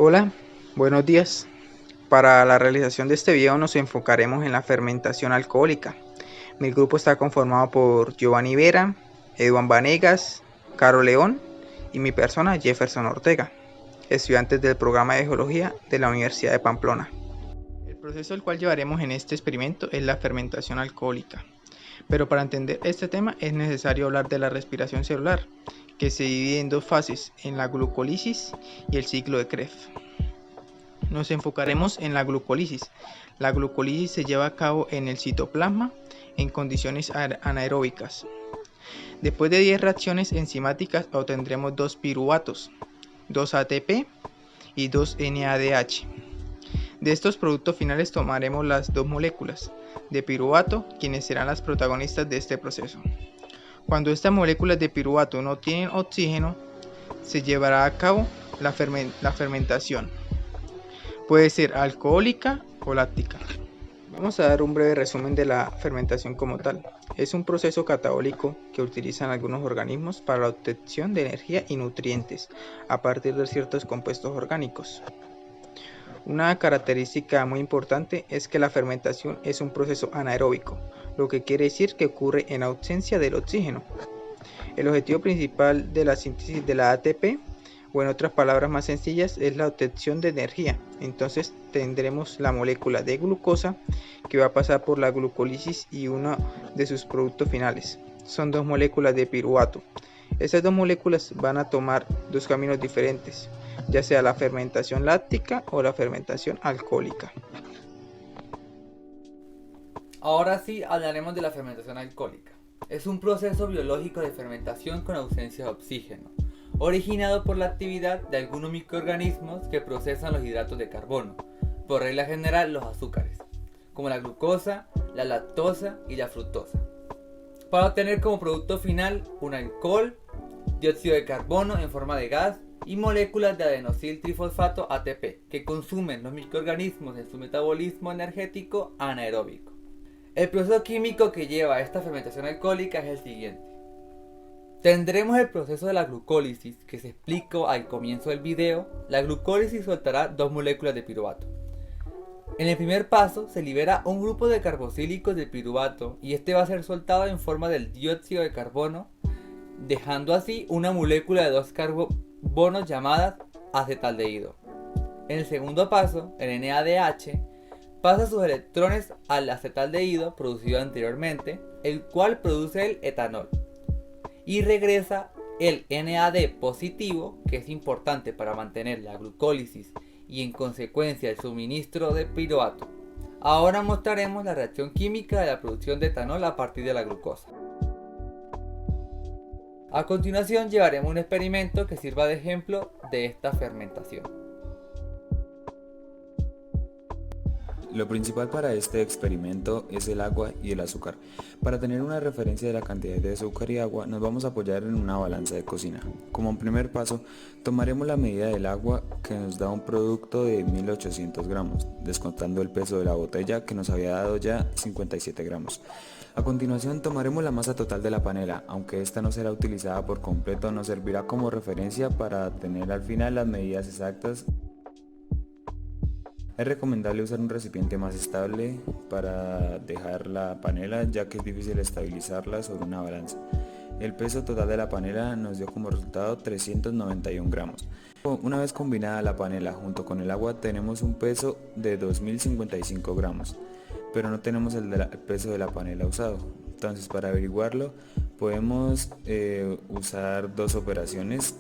Hola, buenos días. Para la realización de este video nos enfocaremos en la fermentación alcohólica. Mi grupo está conformado por Giovanni Vera, Eduan Vanegas, Caro León y mi persona Jefferson Ortega, estudiantes del programa de Geología de la Universidad de Pamplona. El proceso el cual llevaremos en este experimento es la fermentación alcohólica. Pero para entender este tema es necesario hablar de la respiración celular, que se divide en dos fases, en la glucólisis y el ciclo de Krebs. Nos enfocaremos en la glucólisis. La glucólisis se lleva a cabo en el citoplasma en condiciones anaeróbicas. Después de 10 reacciones enzimáticas obtendremos 2 piruvatos, 2 ATP y 2 NADH. De estos productos finales tomaremos las dos moléculas de piruvato, quienes serán las protagonistas de este proceso. Cuando estas moléculas de piruvato no tienen oxígeno, se llevará a cabo la fermentación. Puede ser alcohólica o láctica. Vamos a dar un breve resumen de la fermentación como tal. Es un proceso catabólico que utilizan algunos organismos para la obtención de energía y nutrientes a partir de ciertos compuestos orgánicos. Una característica muy importante es que la fermentación es un proceso anaeróbico, lo que quiere decir que ocurre en ausencia del oxígeno. El objetivo principal de la síntesis de la ATP, o en otras palabras más sencillas, es la obtención de energía. Entonces tendremos la molécula de glucosa que va a pasar por la glucólisis y uno de sus productos finales. Son dos moléculas de piruvato. Estas dos moléculas van a tomar dos caminos diferentes, ya sea la fermentación láctica o la fermentación alcohólica. Ahora sí hablaremos de la fermentación alcohólica. Es un proceso biológico de fermentación con ausencia de oxígeno, originado por la actividad de algunos microorganismos que procesan los hidratos de carbono, por regla general los azúcares, como la glucosa, la lactosa y la fructosa, para obtener como producto final un alcohol, dióxido de carbono en forma de gas y moléculas de adenosil trifosfato ATP que consumen los microorganismos en su metabolismo energético anaeróbico. El proceso químico que lleva a esta fermentación alcohólica es el siguiente. Tendremos el proceso de la glucólisis que se explicó al comienzo del video. La glucólisis soltará dos moléculas de piruvato. En el primer paso se libera un grupo de carboxílicos del piruvato y este va a ser soltado en forma del dióxido de carbono, dejando así una molécula de dos carbonos llamadas acetaldehído. En el segundo paso, el NADH pasa sus electrones al acetaldehído producido anteriormente, el cual produce el etanol, y regresa el NAD positivo, que es importante para mantener la glucólisis y en consecuencia el suministro de piruvato. Ahora mostraremos la reacción química de la producción de etanol a partir de la glucosa. A continuación llevaremos un experimento que sirva de ejemplo de esta fermentación. Lo principal para este experimento es el agua y el azúcar. Para tener una referencia de la cantidad de azúcar y agua, nos vamos a apoyar en una balanza de cocina. Como primer paso, tomaremos la medida del agua, que nos da un producto de 1800 gramos, descontando el peso de la botella, que nos había dado ya 57 gramos. A continuación tomaremos la masa total de la panela, aunque esta no será utilizada por completo, nos servirá como referencia para tener al final las medidas exactas. Es recomendable usar un recipiente más estable para dejar la panela, ya que es difícil estabilizarla sobre una balanza. El peso total de la panela nos dio como resultado 391 gramos. Una vez combinada la panela junto con el agua tenemos un peso de 2055 gramos, pero no tenemos el peso de la panela usado. Entonces, para averiguarlo podemos usar dos operaciones,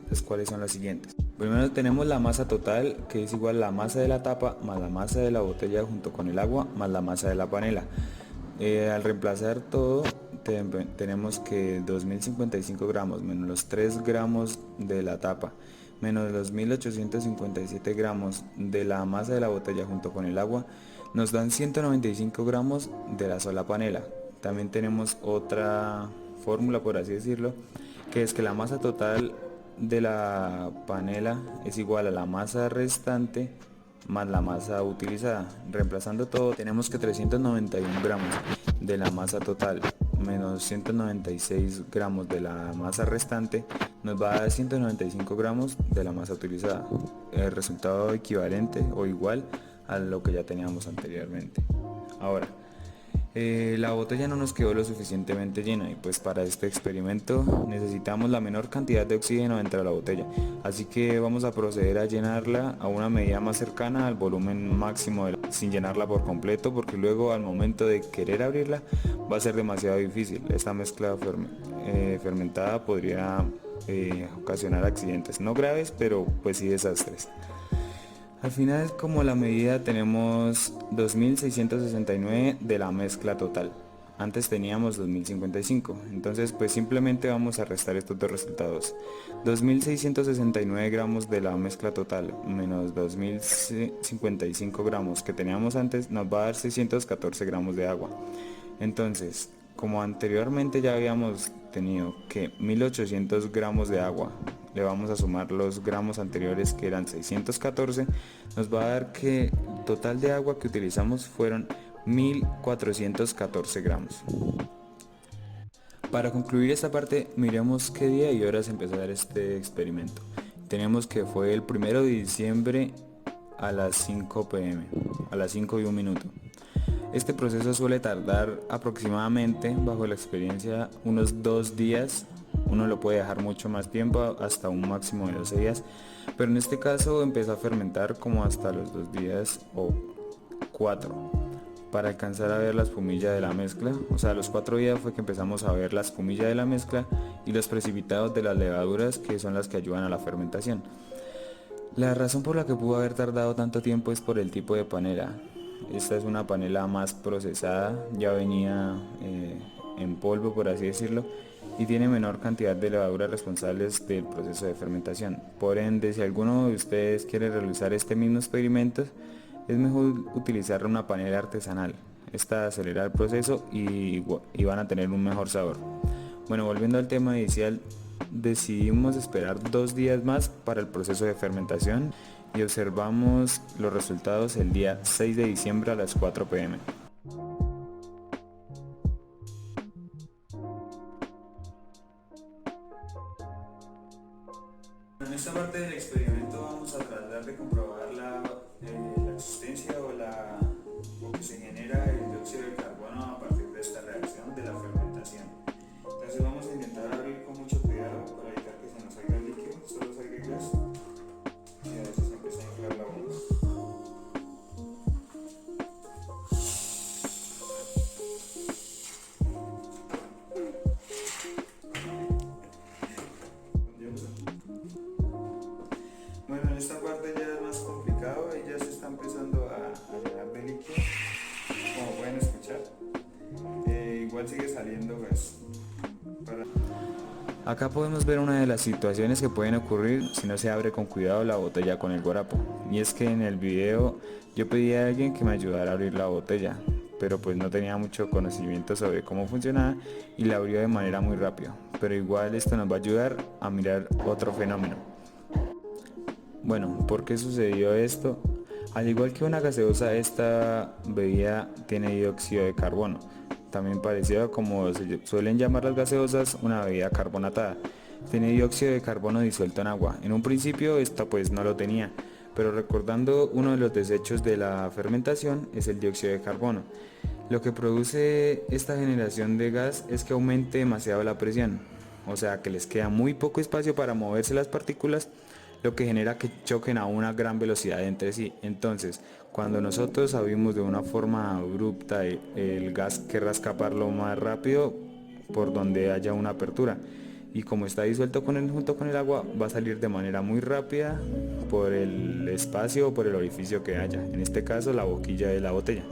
las cuales son las siguientes. Primero tenemos la masa total, que es igual a la masa de la tapa más la masa de la botella junto con el agua más la masa de la panela. Al reemplazar todo tenemos que 2055 gramos menos los 3 gramos de la tapa menos los 1857 gramos de la masa de la botella junto con el agua nos dan 195 gramos de la sola panela. También tenemos otra fórmula, por así decirlo, que es que la masa total de la panela es igual a la masa restante más la masa utilizada. Reemplazando todo tenemos que 391 gramos de la masa total menos 196 gramos de la masa restante nos va a dar 195 gramos de la masa utilizada, el resultado equivalente o igual a lo que ya teníamos anteriormente. Ahora, la botella no nos quedó lo suficientemente llena y pues para este experimento necesitamos la menor cantidad de oxígeno dentro de la botella, así que vamos a proceder a llenarla a una medida más cercana al volumen máximo sin llenarla por completo, porque luego al momento de querer abrirla va a ser demasiado difícil. Esta mezcla fermentada podría ocasionar accidentes, no graves, pero pues sí desastres. Al final, como la medida, tenemos 2669 de la mezcla total. Antes teníamos 2055, entonces pues simplemente vamos a restar estos dos resultados. 2669 gramos de la mezcla total menos 2055 gramos que teníamos antes nos va a dar 614 gramos de agua. Entonces, como anteriormente ya habíamos tenido que 1800 gramos de agua, le vamos a sumar los gramos anteriores que eran 614, nos va a dar que el total de agua que utilizamos fueron 1414 gramos. Para concluir esta parte, miremos qué día y horas empezó a dar este experimento. Tenemos que fue el 1 de diciembre a las 5 p.m., a las 5 y 1 minuto. Este proceso suele tardar aproximadamente, bajo la experiencia, unos 2 días. Uno lo puede dejar mucho más tiempo, hasta un máximo de 12 días, pero en este caso empezó a fermentar como hasta los 2 días o 4 para alcanzar a ver la espumilla de la mezcla. O sea, a los 4 días fue que empezamos a ver la espumilla de la mezcla y los precipitados de las levaduras, que son las que ayudan a la fermentación. La razón por la que pudo haber tardado tanto tiempo es por el tipo de panela. Esta es una panela más procesada, ya venía en polvo, por así decirlo, y tiene menor cantidad de levaduras responsables del proceso de fermentación. Por ende, si alguno de ustedes quiere realizar este mismo experimento, es mejor utilizar una panela artesanal. Esta acelera el proceso y van a tener un mejor sabor. Bueno, volviendo al tema inicial, decidimos esperar 2 días más para el proceso de fermentación y observamos los resultados el día 6 de diciembre a las 4 p.m. En esta parte del experimento vamos a tratar de comprobar la existencia o que se genera el dióxido de carbono a partir de esta reacción de la fermentación. Entonces vamos a intentar abrir con mucho cuidado para evitar que se nos salga el líquido, solo salga el gas y a veces empieza a inflar la bomba. Bueno, en esta parte ya es más complicado y ya se está empezando a llenar de líquido, como pueden escuchar. Igual sigue saliendo gas. Acá podemos ver una de las situaciones que pueden ocurrir si no se abre con cuidado la botella con el guarapo. Y es que en el video yo pedí a alguien que me ayudara a abrir la botella, pero pues no tenía mucho conocimiento sobre cómo funcionaba y la abrió de manera muy rápida. Pero igual esto nos va a ayudar a mirar otro fenómeno. Bueno, ¿por qué sucedió esto? Al igual que una gaseosa, esta bebida tiene dióxido de carbono, también parecido como se suelen llamar las gaseosas, una bebida carbonatada. Tiene dióxido de carbono disuelto en agua. En un principio esta pues no lo tenía, pero recordando, uno de los desechos de la fermentación es el dióxido de carbono. Lo que produce esta generación de gas es que aumente demasiado la presión, o sea que les queda muy poco espacio para moverse las partículas, lo que genera que choquen a una gran velocidad entre sí. Entonces, cuando nosotros abrimos de una forma abrupta, el gas querrá escapar lo más rápido por donde haya una apertura, y como está disuelto junto con el agua, va a salir de manera muy rápida por el espacio o por el orificio que haya, en este caso la boquilla de la botella.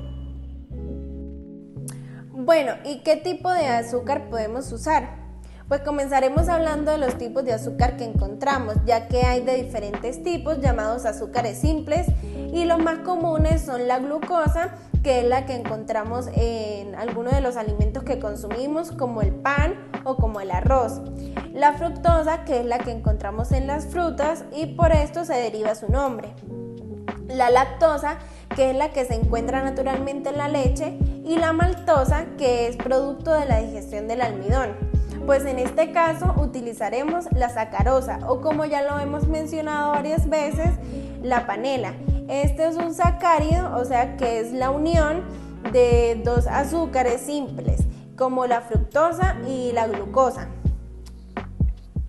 Bueno, ¿y qué tipo de azúcar podemos usar? Pues comenzaremos hablando de los tipos de azúcar que encontramos, ya que hay de diferentes tipos llamados azúcares simples, y los más comunes son la glucosa, que es la que encontramos en algunos de los alimentos que consumimos, como el pan o como el arroz. La fructosa, que es la que encontramos en las frutas, y por esto se deriva su nombre. La lactosa, que es la que se encuentra naturalmente en la leche, y la maltosa, que es producto de la digestión del almidón. Pues en este caso utilizaremos la sacarosa o, como ya lo hemos mencionado varias veces, la panela. Este es un sacárido, o sea que es la unión de dos azúcares simples, como la fructosa y la glucosa.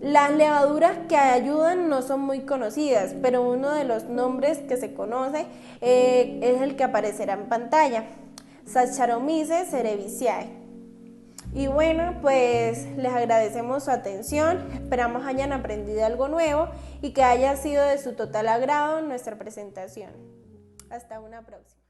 Las levaduras que ayudan no son muy conocidas, pero uno de los nombres que se conoce es el que aparecerá en pantalla: Saccharomyces cerevisiae. Y bueno, pues les agradecemos su atención, esperamos hayan aprendido algo nuevo y que haya sido de su total agrado nuestra presentación. Hasta una próxima.